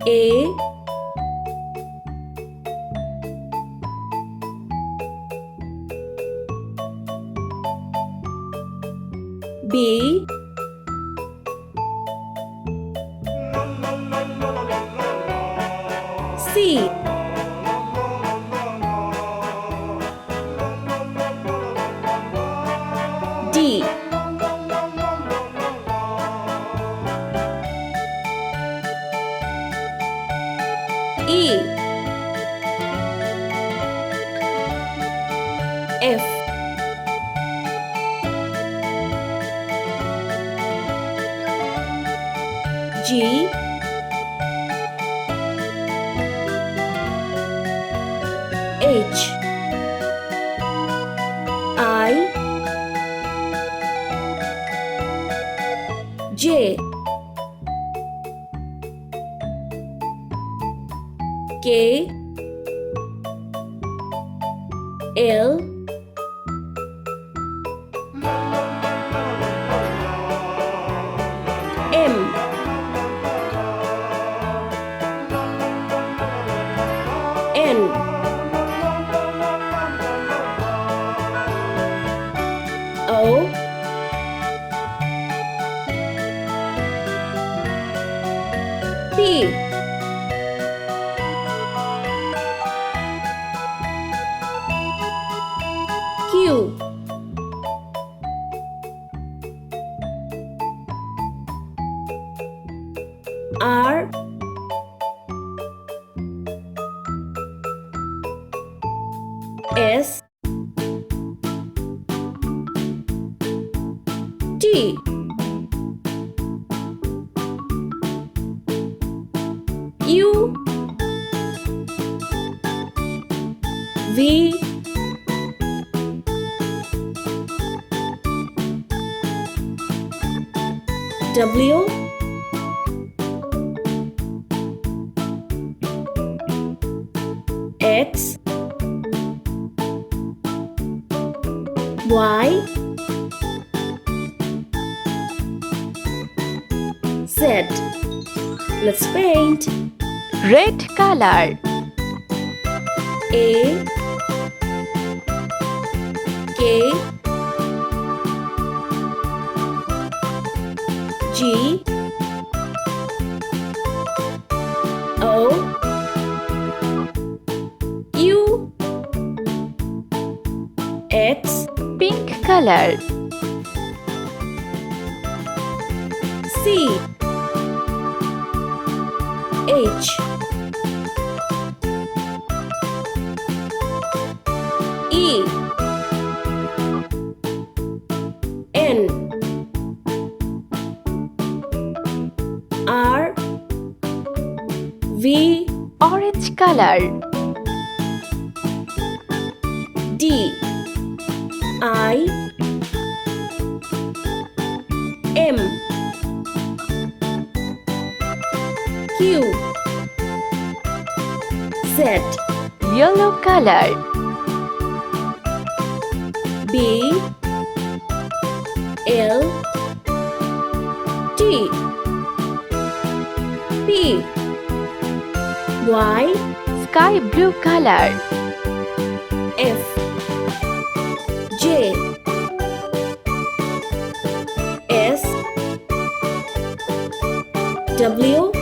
A B C D E F G H I J K L M N O P Q R S T U V W X Y Z. Let's paint. Red color. A K G O U X Pink color. C H E N R V Orange color. D I M Q Z. Yellow color. B L T P Y Sky blue color. F J S W